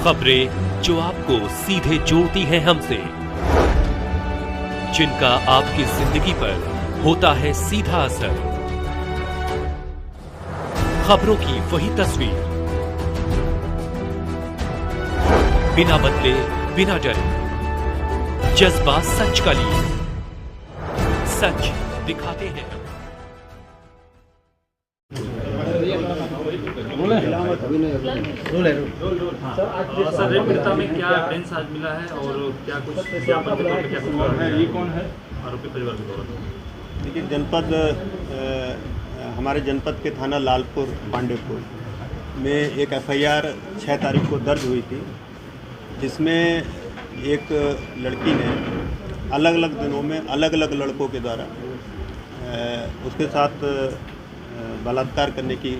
खबरें जो आपको सीधे जोड़ती हैं हमसे, जिनका आपकी जिंदगी पर होता है सीधा असर। खबरों की वही तस्वीर, बिना बदले बिना डरे, जज्बा सच का लिए, सच दिखाते हैं। सर, रेप पीड़िता में क्या एविडेंस आज मिला है और क्या कुछ सत्यापन के तौर पे क्या कुछ है? ये कौन है आरोपी परिवार के तौर पर? देखिए, जनपद हमारे जनपद के थाना लालपुर पांडेपुर में एक एफआईआर 6 तारीख को दर्ज हुई थी, जिसमें एक लड़की ने अलग अलग दिनों में अलग अलग लड़कों के द्वारा उसके साथ बलात्कार करने की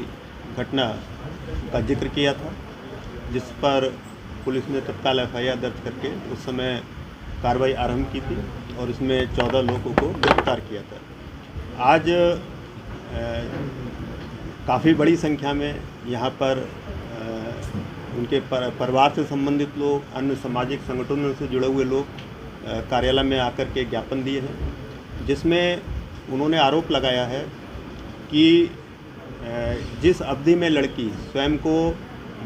घटना का जिक्र किया था, जिस पर पुलिस ने तत्काल एफआईआर दर्ज करके उस समय कार्रवाई आरंभ की थी और इसमें 14 लोगों को गिरफ्तार किया था। आज काफ़ी बड़ी संख्या में यहाँ पर उनके परिवार से संबंधित लोग, अन्य सामाजिक संगठनों से जुड़े हुए लोग कार्यालय में आकर के ज्ञापन दिए हैं, जिसमें उन्होंने आरोप लगाया है कि जिस अवधि में लड़की स्वयं को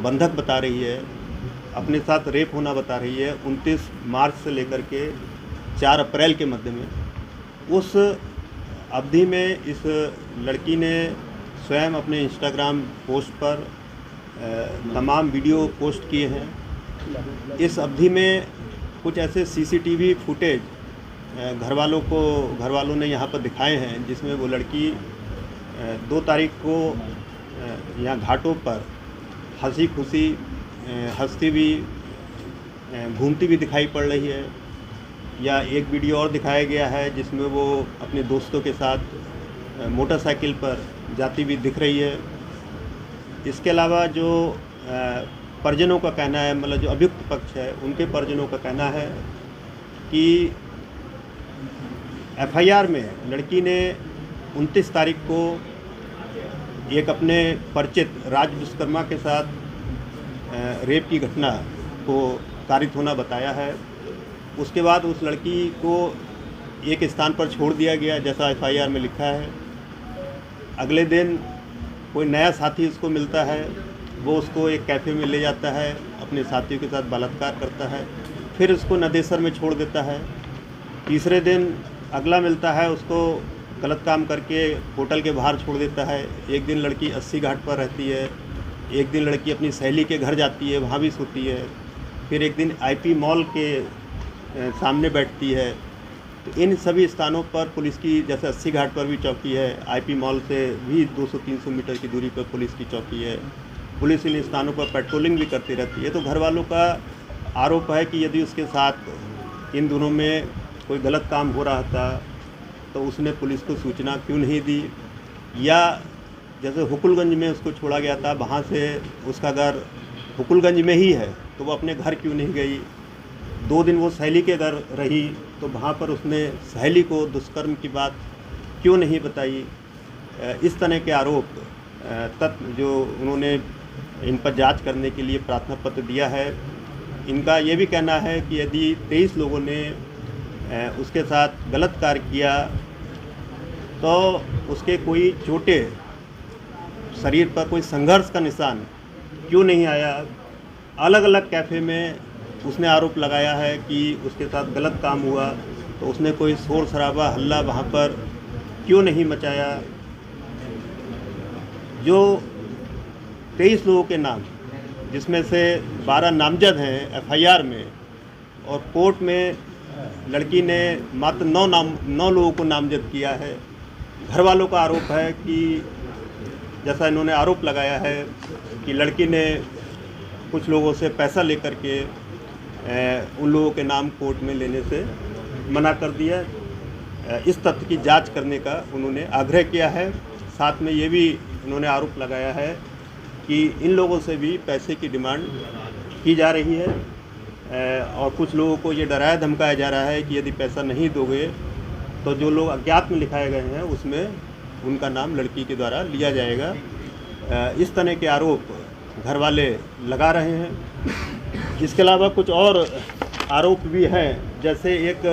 बंधक बता रही है, अपने साथ रेप होना बता रही है, 29 मार्च से लेकर के 4 अप्रैल के मध्य में, उस अवधि में इस लड़की ने स्वयं अपने इंस्टाग्राम पोस्ट पर तमाम वीडियो पोस्ट किए हैं। इस अवधि में कुछ ऐसे सीसीटीवी फुटेज घर वालों ने यहाँ पर दिखाए हैं, जिसमें वो लड़की 2 तारीख को यहाँ घाटों पर हंसी खुशी हंसती हुई घूमती भी दिखाई पड़ रही है। या एक वीडियो और दिखाया गया है जिसमें वो अपने दोस्तों के साथ मोटरसाइकिल पर जाती हुई दिख रही है। इसके अलावा जो परिजनों का कहना है, मतलब जो अभियुक्त पक्ष है, उनके परिजनों का कहना है कि एफआईआर में लड़की ने 29 तारीख को एक अपने परिचित राज विश्वकर्मा के साथ रेप की घटना को कारित होना बताया है। उसके बाद उस लड़की को एक स्थान पर छोड़ दिया गया, जैसा एफआईआर में लिखा है। अगले दिन कोई नया साथी उसको मिलता है, वो उसको एक कैफ़े में ले जाता है, अपने साथियों के साथ बलात्कार करता है, फिर उसको नदेसर में छोड़ देता है। तीसरे दिन अगला मिलता है, उसको गलत काम करके होटल के बाहर छोड़ देता है। एक दिन लड़की 80 घाट पर रहती है, एक दिन लड़की अपनी सहेली के घर जाती है, वहाँ भी सोती है, फिर एक दिन आईपी मॉल के सामने बैठती है। तो इन सभी स्थानों पर पुलिस की, जैसे 80 घाट पर भी चौकी है, आईपी मॉल से भी 200-300 मीटर की दूरी पर पुलिस की चौकी है। पुलिस इन स्थानों पर पेट्रोलिंग भी करती रहती है। तो घर वालों का आरोप है कि यदि उसके साथ इन दोनों में कोई गलत काम हो रहा था तो उसने पुलिस को सूचना क्यों नहीं दी, या जैसे हुकुलगंज में उसको छोड़ा गया था, वहाँ से उसका घर हुकुलगंज में ही है, तो वो अपने घर क्यों नहीं गई। 2 दिन वो सहेली के घर रही, तो वहाँ पर उसने सहेली को दुष्कर्म की बात क्यों नहीं बताई। इस तरह के आरोप तत्व जो उन्होंने इन पर जांच करने के लिए प्रार्थना पत्र दिया है। इनका ये भी कहना है कि यदि 23 लोगों ने उसके साथ गलत कार्य किया तो उसके कोई चोटें, शरीर पर कोई संघर्ष का निशान क्यों नहीं आया। अलग अलग कैफ़े में उसने आरोप लगाया है कि उसके साथ गलत काम हुआ, तो उसने कोई शोर शराबा हल्ला वहाँ पर क्यों नहीं मचाया। जो 23 लोगों के नाम, जिसमें से 12 नामजद हैं एफआईआर में, और कोर्ट में लड़की ने मात्र 9 लोगों को नामजद किया है। घर वालों का आरोप है कि जैसा इन्होंने आरोप लगाया है कि लड़की ने कुछ लोगों से पैसा लेकर के उन लोगों के नाम कोर्ट में लेने से मना कर दिया। इस तथ्य की जांच करने का उन्होंने आग्रह किया है। साथ में ये भी उन्होंने आरोप लगाया है कि इन लोगों से भी पैसे की डिमांड की जा रही है, और कुछ लोगों को ये डराया धमकाया जा रहा है कि यदि पैसा नहीं दोगे तो जो लोग अज्ञात में लिखाए गए हैं उसमें उनका नाम लड़की के द्वारा लिया जाएगा। इस तरह के आरोप घर वाले लगा रहे हैं। जिसके अलावा कुछ और आरोप भी हैं, जैसे एक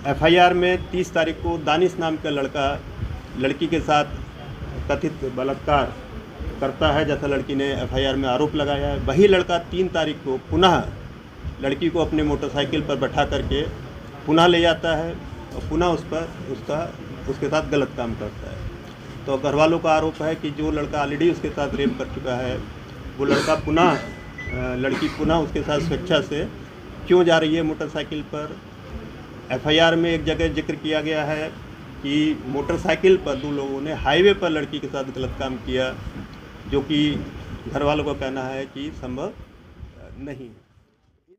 एफआईआर में 30 तारीख को दानिश नाम का लड़का लड़की के साथ कथित बलात्कार करता है, जैसा लड़की ने एफआईआर में आरोप लगाया है। वही लड़का 3 तारीख को पुनः लड़की को अपने मोटरसाइकिल पर बैठा करके पुनः ले जाता है और पुनः उसके साथ गलत काम करता है। तो घर वालों का आरोप है कि जो लड़का ऑलरेडी उसके साथ रेप कर चुका है, वो लड़का लड़की पुनः उसके साथ स्वेच्छा से क्यों जा रही है मोटरसाइकिल पर। एफआईआर में एक जगह जिक्र किया गया है कि मोटरसाइकिल पर 2 लोगों ने हाईवे पर लड़की के साथ गलत काम किया, जो कि घर वालों का कहना है कि संभव नहीं है।